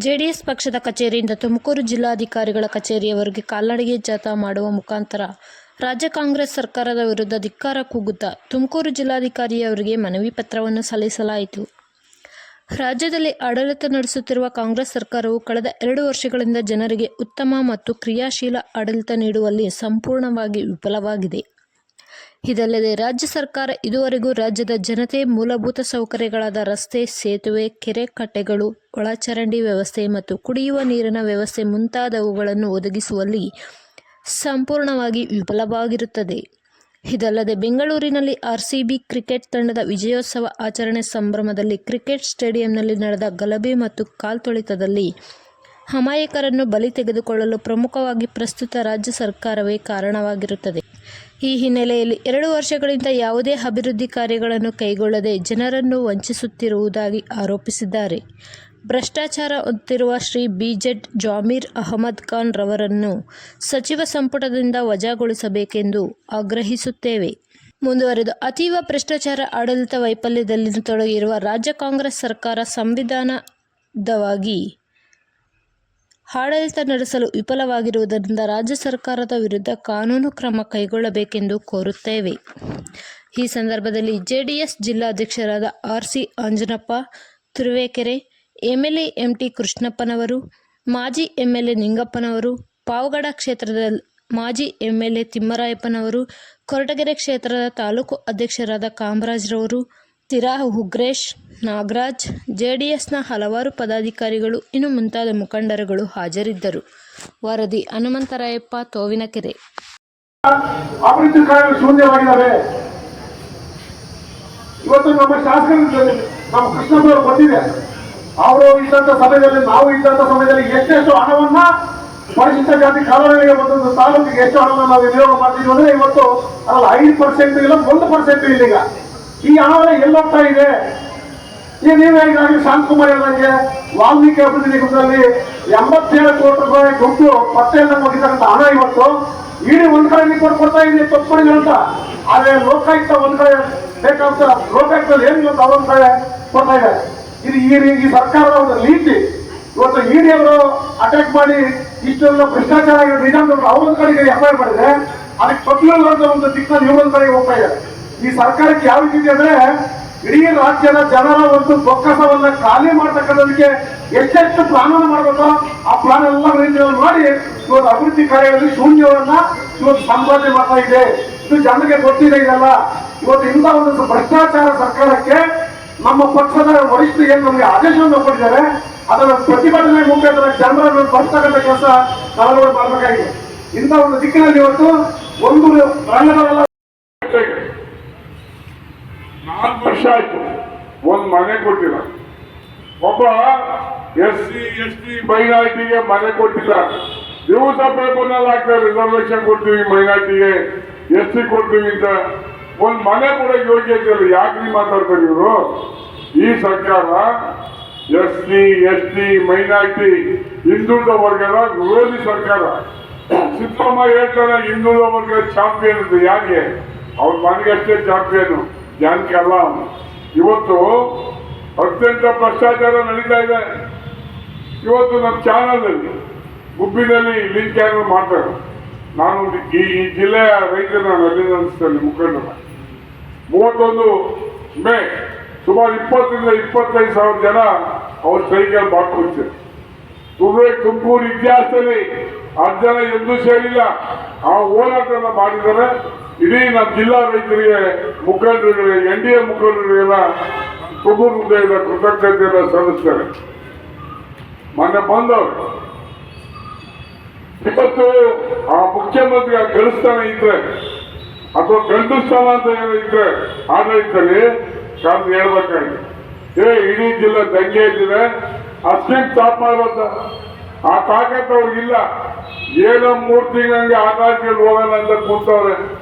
JDS ಪಕ್ಷದ ಕಚೇರಿಯಿಂದ ತುಮಕೂರು ಜಿಲ್ಲಾಧಿಕಾರಿಗಳ ಕಚೇರಿಯವರೆಗೆ ಕಾಲ್ನಡಿಗೆ ಜಾಥಾ ಮಾಡುವ ಮುಖಾಂತರ ರಾಜ್ಯ ಕಾಂಗ್ರೆಸ್ ಸರ್ಕಾರದ ವಿರುದ್ಧ ಧಿಕ್ಕಾರ ಕೂಗುತ್ತಾ ತುಮಕೂರು ಜಿಲ್ಲಾಧಿಕಾರಿಯವರಿಗೆ ಮನವಿ ಪತ್ರವನ್ನು ಸಲ್ಲಿಸಲಾಯಿತು. ರಾಜ್ಯದಲ್ಲಿ ಆಡಳಿತ ನಡೆಸುತ್ತಿರುವ ಕಾಂಗ್ರೆಸ್ ಸರ್ಕಾರವು ಕಳೆದ 2 ವರ್ಷಗಳಿಂದ ಜನರಿಗೆ ಉತ್ತಮ ಮತ್ತು ಕ್ರಿಯಾಶೀಲ ಆಡಳಿತ ನೀಡುವಲ್ಲಿ ಸಂಪೂರ್ಣವಾಗಿ ವಿಫಲವಾಗಿದೆ. ಇದಲ್ಲದೆ ರಾಜ್ಯ ಸರ್ಕಾರ ಇದುವರೆಗೂ ರಾಜ್ಯದ ಜನತೆ ಮೂಲಭೂತ ಸೌಕರ್ಯಗಳಾದ ರಸ್ತೆ, ಸೇತುವೆ, ಕೆರೆ ಕಟ್ಟೆಗಳು, ಒಳಚರಂಡಿ ವ್ಯವಸ್ಥೆ ಮತ್ತು ಕುಡಿಯುವ ನೀರಿನ ವ್ಯವಸ್ಥೆ ಮುಂತಾದವುಗಳನ್ನು ಒದಗಿಸುವಲ್ಲಿ ಸಂಪೂರ್ಣವಾಗಿ ವಿಫಲವಾಗಿರುತ್ತದೆ. ಇದಲ್ಲದೆ ಬೆಂಗಳೂರಿನಲ್ಲಿ RCB ಕ್ರಿಕೆಟ್ ತಂಡದ ವಿಜಯೋತ್ಸವ ಆಚರಣೆ ಸಂಭ್ರಮದಲ್ಲಿ ಕ್ರಿಕೆಟ್ ಸ್ಟೇಡಿಯಂನಲ್ಲಿ ನಡೆದ ಗಲಭೆ ಮತ್ತು ಕಾಲ್ತುಳಿತದಲ್ಲಿ ಅಮಾಯಕರನ್ನು ಬಲಿ ತೆಗೆದುಕೊಳ್ಳಲು ಪ್ರಮುಖವಾಗಿ ಪ್ರಸ್ತುತ ರಾಜ್ಯ ಸರ್ಕಾರವೇ ಕಾರಣವಾಗಿರುತ್ತದೆ. ಈ ಹಿನ್ನೆಲೆಯಲ್ಲಿ 2 ವರ್ಷಗಳಿಂದ ಯಾವುದೇ ಅಭಿವೃದ್ಧಿ ಕಾರ್ಯಗಳನ್ನು ಕೈಗೊಳ್ಳದೆ ಜನರನ್ನು ವಂಚಿಸುತ್ತಿರುವುದಾಗಿ ಆರೋಪಿಸಿದ್ದಾರೆ. ಭ್ರಷ್ಟಾಚಾರ ಹೊತ್ತಿರುವ ಶ್ರೀ BZ ಜಮೀರ್ ಅಹಮದ್ ಖಾನ್ ರವರನ್ನು ಸಚಿವ ಸಂಪುಟದಿಂದ ವಜಾಗೊಳಿಸಬೇಕೆಂದು ಆಗ್ರಹಿಸುತ್ತೇವೆ. ಮುಂದುವರೆದು, ಅತೀವ ಭ್ರಷ್ಟಾಚಾರ ಆಡಳಿತ ವೈಫಲ್ಯದಲ್ಲಿ ತೊಡಗಿರುವ ರಾಜ್ಯ ಕಾಂಗ್ರೆಸ್ ಸರ್ಕಾರ ಸಂವಿಧಾನಬದ್ಧವಾಗಿ ಆಡಳಿತ ನಡೆಸಲು ವಿಫಲವಾಗಿರುವುದರಿಂದ ರಾಜ್ಯ ಸರ್ಕಾರದ ವಿರುದ್ಧ ಕಾನೂನು ಕ್ರಮ ಕೈಗೊಳ್ಳಬೇಕೆಂದು ಕೋರುತ್ತೇವೆ. ಈ ಸಂದರ್ಭದಲ್ಲಿ JDS ಜಿಲ್ಲಾಧ್ಯಕ್ಷರಾದ RC Anjanappa Turuvekere, MLA MT ಕೃಷ್ಣಪ್ಪನವರು, ಮಾಜಿ MLA ನಿಂಗಪ್ಪನವರು, ಪಾವಗಡ ಕ್ಷೇತ್ರದ ಮಾಜಿ MLA ತಿಮ್ಮರಾಯಪ್ಪನವರು, ಕೊರಟಗೆರೆ ಕ್ಷೇತ್ರದ ತಾಲೂಕು ಅಧ್ಯಕ್ಷರಾದ ಕಾಮರಾಜ್ರವರು, ತಿರಾ ಉಗ್ರೇಶ್, ನಾಗರಾಜ್, JDSನ ಹಲವಾರು ಪದಾಧಿಕಾರಿಗಳು ಇನ್ನು ಮುಂತಾದ ಮುಖಂಡರುಗಳು ಹಾಜರಿದ್ದರು. ವರದಿ ಹನುಮಂತರಾಯಪ್ಪ, ತೋವಿನಕೆರೆ. ಅಭಿವೃದ್ಧಿ ಕಾರ್ಯಗಳು ಶೂನ್ಯವಾಗಿದ್ದಾವೆ. ಇವತ್ತು ನಮ್ಮ ಶಾಸಕರು ನಮ್ಮ ಕೃಷ್ಣಪ್ಪನವರು ಬಂದಿದೆ. ಅವರು ಇದ್ದಂತ ಸಮಯದಲ್ಲಿ, ನಾವು ಇದ್ದಂತ ಸಮಯದಲ್ಲಿ ಎಷ್ಟೆಷ್ಟು ಹಣವನ್ನ ಪರಿಶಿಷ್ಟ ಜಾತಿ ಕಾಲೋನಿಗೆ ಒಂದೊಂದು ತಾಲೂಕಿಗೆ ಎಷ್ಟು ಹಣವನ್ನು ನಾವು ವಿನಿಯೋಗ ಮಾಡ್ತಿದ್ವಿ ಅಂದ್ರೆ ಇವತ್ತು ಅಲ್ಲ 5% ಇಲ್ಲ 1% ಇಲ್ಲ. ಈಗ ಈ ಹಣವನ್ನ ಎಲ್ಲೋಗ್ತಾ ಇದೆ? ಈಗ ನೀವೇ ಈಗಾಗಲೇ ಶಾಂತಕುಮಾರ್ ಹೇಳಿದಂಗೆ ವಾಲ್ಮೀಕಿ ಅಭಿವೃದ್ಧಿ ನಿಗಮದಲ್ಲಿ 87 ಕೋಟಿ ರೂಪಾಯಿ ದುಡ್ಡು ಪತ್ತೆಯನ್ನ ಮುಗಿತಕ್ಕಂಥ ಹಣ ಇವತ್ತು ಇಡೀ ಒಂದ್ ಕಡೆ ಕೊಡ್ತಾ ಇದೆ ತಪ್ಪುಗಳಿಗಳಂತ. ಆದ್ರೆ ಲೋಕಾಯುಕ್ತ ಒಂದ್ ಕಡೆ ಬೇಕಾದ ಲೋಕಾಯುಕ್ತದಲ್ಲಿ ಏನಿಲ್ಲ ಅವೊಂದ್ ಕಡೆ ಕೊಡ್ತಾ ಇದೆ. ಇದು ಈ ಸರ್ಕಾರದ ಒಂದು ನೀತಿ. ಇವತ್ತು ಇಡಿ ಅವರು ಅಟ್ಯಾಕ್ ಮಾಡಿ ಇಷ್ಟೆಲ್ಲ ಭ್ರಷ್ಟಾಚಾರ ಆಗಿರೋ ನಿಜಾಮದವರು ಅವರೊಂದ್ ಕಡೆಗೆ FIR ಮಾಡಿದ್ರೆ ಅದಕ್ಕೆ ಪಕ್ಕದ ಒಂದು ದಿಕ್ಕಿನಲ್ಲಿ ಇವರೊಂದ್ ಕಡೆಗೆ ಹೋಗ್ತಾ ಇದೆ. ಈ ಸರ್ಕಾರಕ್ಕೆ ಯಾವ ರೀತಿ ಅಂದ್ರೆ ಇಡೀ ರಾಜ್ಯದ ಜನರ ಒಂದು ಬೊಕ್ಕಸವನ್ನ ಖಾಲಿ ಮಾಡ್ತಕ್ಕಂಥದಕ್ಕೆ ಎಷ್ಟೆಷ್ಟು ಪ್ಲಾನ್ ಮಾಡಬೇಕೋ ಆ ಪ್ಲಾನ್ ಎಲ್ಲ ರೀತಿಯಲ್ಲಿ ಮಾಡಿ ಇವತ್ತು ಅಭಿವೃದ್ಧಿ ಕಾರ್ಯಗಳಲ್ಲಿ ಶೂನ್ಯವನ್ನ ಇವತ್ತು ಸಂಪಾದನೆ ಮಾಡ್ತಾ ಇದೆ. ಇದು ಜನರಿಗೆ ಗೊತ್ತಿದೆ. ಇದೆಲ್ಲ ಇವತ್ತು ಇಂಥ ಒಂದು ಭ್ರಷ್ಟಾಚಾರ ಸರ್ಕಾರಕ್ಕೆ ನಮ್ಮ ಪಕ್ಷದ ವರಿಷ್ಠರು ಏನು ನಮಗೆ ಆದೇಶವನ್ನು ಕೊಟ್ಟಿದ್ದಾರೆ ಅದರ ಪ್ರತಿಭಟನೆ ಮುಖಾಂತರ ಜನರನ್ನು ಬರ್ತಕ್ಕಂಥ ಕೆಲಸ ನಾವೆಲ್ಲರೂ ಮಾಡಬೇಕಾಗಿದೆ. ಇಂಥ ಒಂದು ದಿಕ್ಕಿನಲ್ಲಿ ಇವತ್ತು ಒಂದು ರಂಗದಲ್ಲ 4 ವರ್ಷ ಆಯ್ತು ಒಂದು ಮನೆ ಕೊಟ್ಟಿಲ್ಲ. ಒಬ್ಬ SC ST ಮೈನಾರಿಟಿಗೆ ಮನೆ ಕೊಟ್ಟಿಲ್ಲ. ದಿವಸ ಪೇಪರ್ನಲ್ಲಿ ಹಾಕ್ತಾರೆ ರಿಸರ್ವೇಶನ್ ಕೊಡ್ತೀವಿ, ಮೈನಾರಿಟಿಗೆ SC ಕೊಡ್ತೀವಿ ಅಂತ. ಒಂದು ಮನೆ ಕೂಡ ಯೋಗ್ಯತೆ ಇಲ್ಲ. ಯಾಕ್ರಿ ಮಾತಾಡ್ತಾರೆ ಇವರು? ಈ ಸರ್ಕಾರ SC ST ಮೈನಾರಿಟಿ ಹಿಂದುಳಿದ ವರ್ಗದ ವಿರೋಧಿ ಸರ್ಕಾರ. ಸಿದ್ದರಾಮಯ್ಯ ಹೇಳ್ತಾರೆ ಹಿಂದುಳಿದ ವರ್ಗದ ಚಾಂಪಿಯನ್ ಅಂತ. ಯಾಕೆ? ಅವ್ರ ಮನೆಗಷ್ಟೇ ಚಾಂಪಿಯನ್, ಜನಕ್ಕೆ ಅಲ್ಲ. ಇವತ್ತು ಅತ್ಯಂತ ಭ್ರಷ್ಟಾಚಾರ ನಡೀತಾ ಇದೆ. ಇವತ್ತು ನಮ್ಮ ಚಾನಲ್ನಲ್ಲಿ ಗುಬ್ಬಿನಲ್ಲಿ ಲಿಂಕ್ ಚಾನಲ್ ಮಾಡ್ತಾರೆ. ನಾನು ಈ ಜಿಲ್ಲೆಯ ರೈತರನ್ನ ಅಭಿನಂದಿಸ್ತೇನೆ. ಮುಖಂಡರ 31 ಮೇ ಸುಮಾರು 20 ರಿಂದ 25 ಸಾವಿರ ಜನ ಅವ್ರ ಸ್ಟ್ರೈಕಲ್ಲಿ ಭಾಗವಹಿಸ್ತಾರೆ. ತುಮಕೂರು ಇತಿಹಾಸದಲ್ಲಿ 10 ಜನ ಎಂದೂ ಸೇರಿಲ್ಲ. ಆ ಹೋರಾಟವನ್ನು ಮಾಡಿದರೆ ಇಡೀ ನಮ್ಮ ಜಿಲ್ಲಾ ರೈತರಿಗೆ, ಮುಖಂಡರಿಗೆ, NDA ಮುಖಂಡರಿಗೆಲ್ಲ ತುಮಕೂರು ಹೃದಯದ ಕೃತಜ್ಞತೆಯನ್ನು ಸಲ್ಲಿಸ್ತಾರೆ. ಮೊನ್ನೆ ಬಂದವರು ಇವತ್ತು ಆ ಮುಖ್ಯಮಂತ್ರಿ ಗಳಿಸ್ತಾನ ಇದ್ರೆ ಅಥವಾ ಗಂಡುಸ್ಥಾನ ಅಂತ ಏನೋ ಇದ್ರೆ ಆಡಳಿತದಲ್ಲಿ ಕಾದು ಹೇಳ್ಬೇಕಾಗಿದೆ. ಇಡೀ ಜಿಲ್ಲೆ ದಂಗೆ ಇದ್ದಿದೆ, ಅಷ್ಟೇ ಸ್ಟಾಪ್ ಮಾಡುವಂತ ಆ ತಾಕತ್ತು ಅವ್ರಿಗಿಲ್ಲ. ಏನೋ 3 ತಿಂಗಳಿಗೆ ಆಕಾಶದಲ್ಲಿ ಹೋಗೋಣ ಅಂತ ಕೂತವ್ರೆ.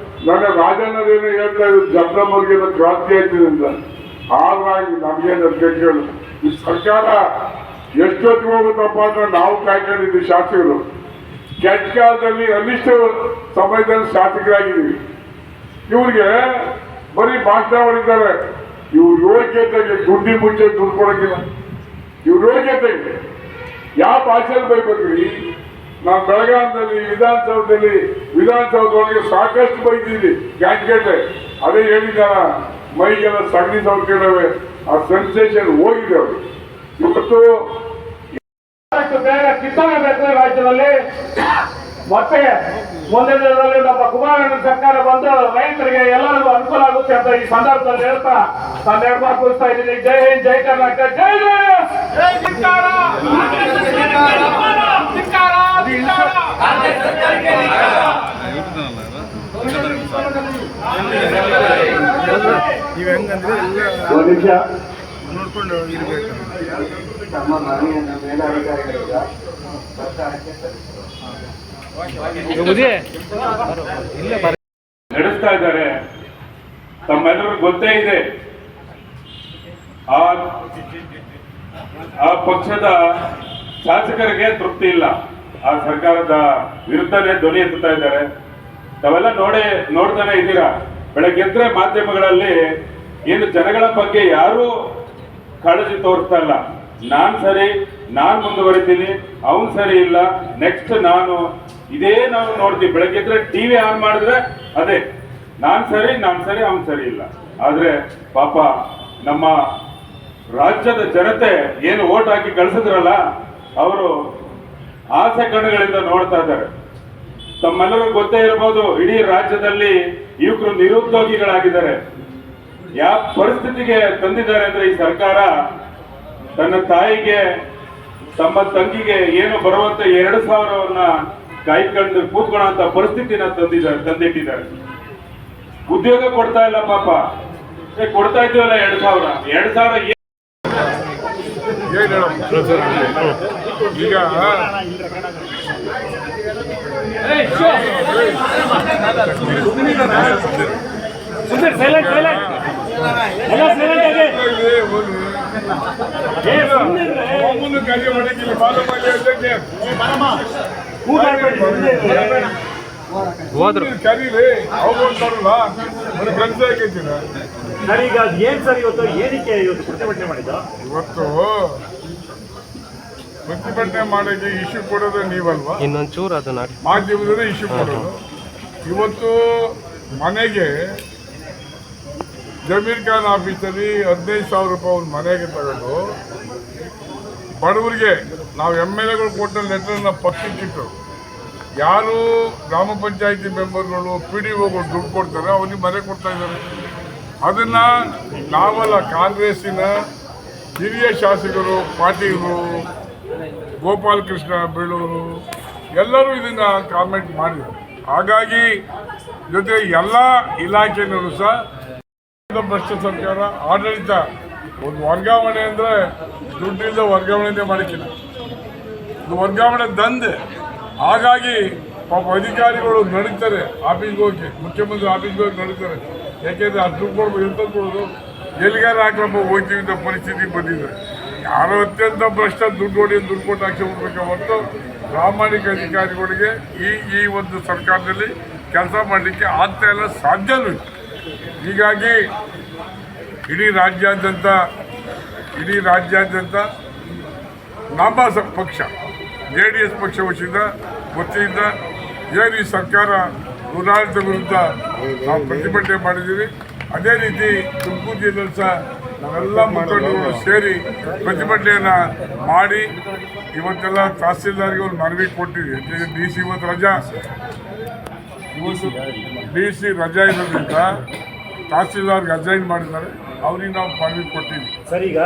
ನನ್ನ ರಾಜಣ್ಣರೇನೋ ಹೇಳ್ತಾ ಇದ್ರು ಜಬ್ರಮ್ಮವ್ರಿಗೆ ಕ್ರಾಂತಿ ಆಯ್ತಿದೆ ಅಂತ. ಹಾಗಾಗಿ ನಮ್ಗೇನು ಕೇಳಿ ಈ ಸರ್ಕಾರ ಎಷ್ಟೊತ್ತಿಗೆ ಹೋಗುತ್ತಪ್ಪ ಅಂತ ನಾವು ಕಾಯ್ಕೊಂಡಿದ್ವಿ. ಶಾಸಕರು ಕೆಟ್ಟ ಕಾಲದಲ್ಲಿ ಅನಿಷ್ಟ ಸಮಯದಲ್ಲಿ ಶಾಸಕರಾಗಿದ್ದೀವಿ. ಇವ್ರಿಗೆ ಬರೀ ಭಾಷಣ ಹೊಡಿತಾರೆ. ಇವ್ರ ಯೋಗ್ಯತೆಗೆ ದುಡ್ಡಿ ಮುಂಚೆ ದುಡ್ಡು ಕೊಡೋಕ್ಕಿಲ್ಲ. ಇವ್ರ ಯೋಗ್ಯತೆಗೆ ಯಾವ ಭಾಷೆಯಲ್ಲಿ ಬೈಬೇಕ್ರಿ? ನಾನು ಬೆಳಗಾವಿಯಲ್ಲಿ ವಿಧಾನಸೌಧದೊಳಗೆ ಸಾಕಷ್ಟು ಬೈದಿದ್ದೀನಿ ಕ್ಯಾಂಡಿಡೇಟ್. ಅದೇ ಹೇಳಿದಾರ ಮೈಗೆಲ್ಲ ಸಗಣಿ ಸೌಕರ್ಯವೇ, ಆ ಸೆನ್ಸೇಷನ್ ಹೋಗಿದೆ ಅವರು. ಇವತ್ತು ಬೇಗ ಕಿತ್ತೋಗಬೇಕು ರಾಜ್ಯದಲ್ಲಿ. ಮತ್ತೆ ಮುಂದಿನ ದಿನದಲ್ಲಿ ನಮ್ಮ ಕುಮಾರಣ್ಣ ಸರ್ಕಾರ ಬಂದು ರೈತರಿಗೆ ಎಲ್ಲರಿಗೂ ಅನುಕೂಲ ಆಗುತ್ತೆ ಅಂತ ಈ ಸಂದರ್ಭದಲ್ಲಿ ಹೇಳ್ತಾ ನಾನು ಎರಡು ಮಾತು ಮುಗಿಸ್ತಾ ಇದ್ದೀನಿ. ಜೈ ಹಿಂದ್, ಜೈ ಕರ್ನಾಟಕ, ಜೈ ನೀವು ಹೆಂಗಂದ್ರೆ ಒಂದು ನಿಮಿಷ ನೋಡ್ಕೊಂಡು ಇರ್ಬೇಕು. ನಮ್ಮ ಮನೆಯ ಮೇಲಾಧಿಕಾರಿಗಳಿಂದ ಸರ್ಕಾರಕ್ಕೆ ನಡೆಸ್ತಾ ಇದ್ದಾರೆ. ತಮ್ಮೆಲ್ಲರಿಗೂ ಗೊತ್ತೇ ಇದೆ, ಆ ಪಕ್ಷದ ಶಾಸಕರಿಗೆ ತೃಪ್ತಿ ಇಲ್ಲ, ಆ ಸರ್ಕಾರದ ವಿರುದ್ಧನೇ ಧ್ವನಿ ಎತ್ತುತ್ತಾ ಇದ್ದಾರೆ. ತಾವೆಲ್ಲ ನೋಡ್ತಾನೆ ಇದ್ದೀರಾ. ಬೆಳಗ್ಗೆ ಎದ್ರೆ ಮಾಧ್ಯಮಗಳಲ್ಲಿ ಏನು ಜನಗಳ ಬಗ್ಗೆ ಯಾರೂ ಕಾಳಜಿ ತೋರಿಸ್ತಾ ಇಲ್ಲ. ನಾನ್ ಸರಿ, ನಾನ್ ಮುಂದುವರಿತೀನಿ, ಅವನ್ ಸರಿ ಇಲ್ಲ, ನೆಕ್ಸ್ಟ್ ನಾನು, ಇದೇ ನಾವು ನೋಡ್ತೀವಿ. ಬೆಳಗ್ಗೆ ಎದ್ರೆ ಟಿವಿ ಆನ್ ಮಾಡಿದ್ರೆ ಅದೇ ನಾನ್ ಸರಿ, ಅವನ್ ಸರಿ ಇಲ್ಲ. ಆದ್ರೆ ಪಾಪ ನಮ್ಮ ರಾಜ್ಯದ ಜನತೆ ಏನು ಓಟ್ ಹಾಕಿ ಕಳಿಸಿದ್ರಲ್ಲ, ಅವರು ಆಸೆ ಕಣ್ಣುಗಳಿಂದ ನೋಡ್ತಾ ಇದ್ದಾರೆ. ತಮ್ಮೆಲ್ಲರಿಗೂ ಗೊತ್ತೇ ಇರಬಹುದು, ಇಡೀ ರಾಜ್ಯದಲ್ಲಿ ಯುವಕರು ನಿರುದ್ಯೋಗಿಗಳಾಗಿದ್ದಾರೆ. ಯಾವ ಪರಿಸ್ಥಿತಿಗೆ ತಂದಿದ್ದಾರೆ ಅಂದ್ರೆ, ಈ ಸರ್ಕಾರ ತನ್ನ ತಾಯಿಗೆ ತಮ್ಮ ತಂಗಿಗೆ ಏನು ಬರುವಂತ 2,000 ಕಾಯ್ಕೊಂಡು ಕೂತ್ಕೊಳ್ಳೋ ಪರಿಸ್ಥಿತಿನ ತಂದಿಟ್ಟಿದ್ದಾರೆ. ಉದ್ಯೋಗ ಕೊಡ್ತಾ ಇಲ್ಲ ಪಾಪ. ಕೊಡ್ತಾ ಇದ್ದೀವಲ್ಲ 2,000 ಈಗ ಕಾರ್ಯ ಮಾಡಕ್ಕಿಲ್ಲ. ಕರೀಲಿ, ಅವ್ರು ಅಂತಾರಲ್ಲ, ಒಂದು ಕೆಲಸ ಆಗೈತಿನ. ಸರ್, ಈಗ ಏನ್ ಸರ್ ಇವತ್ತು ಏನಕ್ಕೆ ಪ್ರತಿಭಟನೆ ಮಾಡಿದ್ದು? ಇವತ್ತು ಪ್ರತಿಭಟನೆ ಮಾಡೋಕ್ಕೆ ಇಶ್ಯೂ ಕೊಡೋದು ನೀವಲ್ವಾ? ಇನ್ನೊಂಚೂರು ಅದನ್ನ ಮಾಧ್ಯಮದಲ್ಲೇ ಇಶ್ಯೂ ಕೊಡೋದು. ಇವತ್ತು ಮನೆಗೆ ಜಮೀರ್ ಖಾನ್ ಆಫೀಸಲ್ಲಿ 15,000 ರೂಪಾಯಿ ಒಂದು ಮನೆಗೆ ತಗೊಂಡು ಬಡವರಿಗೆ ನಾವು MLA ಗಳು ಕೊಟ್ಟ ಲೆಟರ್ನ ಪಕ್ಷಕ್ಕಿಟ್ಟು ಯಾರು ಗ್ರಾಮ ಪಂಚಾಯತಿ ಮೆಂಬರ್ಗಳು PDOಗಳು ದುಡ್ಡು ಕೊಡ್ತಾರೆ ಅವ್ರಿಗೆ ಮನೆ ಕೊಡ್ತಾ ಇದ್ದಾರೆ. ಅದನ್ನು ನಾವಲ್ಲ, ಕಾಂಗ್ರೆಸ್ಸಿನ ಹಿರಿಯ ಶಾಸಕರು, ಪಾಟೀಲರು, ಗೋಪಾಲಕೃಷ್ಣ ಬೇಳೂರು ಎಲ್ಲರೂ ಇದನ್ನು ಕಾಮೆಂಟ್ ಮಾಡಿದರು. ಹಾಗಾಗಿ ಜೊತೆ ಎಲ್ಲ ಇಲಾಖೆಯಲ್ಲೂ ಸಹ ಭ್ರಷ್ಟ ಸರ್ಕಾರ ಆಡಳಿತ, ಒಂದು ವರ್ಗಾವಣೆ ಅಂದರೆ ದುಡ್ಡಿಂದ ವರ್ಗಾವಣೆ ಮಾಡಿಕ್ಕಿಲ್ಲ, ಇದು ವರ್ಗಾವಣೆ ದಂಧೆ. ಹಾಗಾಗಿ ಪಾಪ ಅಧಿಕಾರಿಗಳು ನಡೀತಾರೆ ಆಫೀಸ್ಗೆ ಹೋಗಿ, ಮುಖ್ಯಮಂತ್ರಿ ಆಫೀಸ್ಗೆ ಹೋಗಿ ನಡೀತಾರೆ. ಯಾಕೆಂದರೆ ಅದು ದುಡ್ಡು ಕೊಡ್ಬೋದು, ಎಂತ ಕೊಡೋದು, ಎಲ್ಲಿಗಾರ ಹಾಕ್ಲಪ್ಪ ಹೋಗ್ತೀವಿ ಅಂತ ಪರಿಸ್ಥಿತಿ ಬಂದಿದೆ. ಯಾರೋ ಅತ್ಯಂತ ಭ್ರಷ್ಟ ದುಡ್ಡು ಕೊಟ್ಟು ಹಾಕಿ ಹೋಗ್ಬೇಕು ಹೊರತು ಪ್ರಾಮಾಣಿಕ ಅಧಿಕಾರಿಗಳಿಗೆ ಈ ಒಂದು ಸರ್ಕಾರದಲ್ಲಿ ಕೆಲಸ ಮಾಡಲಿಕ್ಕೆ ಆಗ್ತಾ ಇಲ್ಲ, ಸಾಧ್ಯವೂ ಇಲ್ಲ. ಹೀಗಾಗಿ ಇಡೀ ರಾಜ್ಯಾದ್ಯಂತ ನಮ್ಮ ಪಕ್ಷ JDS ಪಕ್ಷ ವತಿಯಿಂದ ಏನು ಈ ಸರ್ಕಾರ ದುರಾಡಳಿತ ವಿರುದ್ಧ ನಾವು ಪ್ರತಿಭಟನೆ ಮಾಡಿದ್ದೀವಿ. ಅದೇ ರೀತಿ ತುಮಕೂರು ಜಿಲ್ಲೆಯಲ್ಲಿ ಸಹ ನಾವೆಲ್ಲ ಮುಖಂಡರು ಸೇರಿ ಪ್ರತಿಭಟನೆಯನ್ನು ಮಾಡಿ ಇವತ್ತೆಲ್ಲ ತಹಸೀಲ್ದಾರ್ಗೆ ಒಂದು ಮನವಿ ಕೊಟ್ಟಿದ್ವಿ. DC ಇವತ್ತು DC ರಜಾ ಇರೋದ್ರಿಂದ ತಹಸೀಲ್ದಾರ್ಗೆ ಅಸೈನ್ ಮಾಡಿದ್ದಾರೆ, ಅವ್ರಿಗೆ ನಾವು ಮನವಿ ಕೊಟ್ಟಿದ್ವಿ. ಸರ್, ಈಗ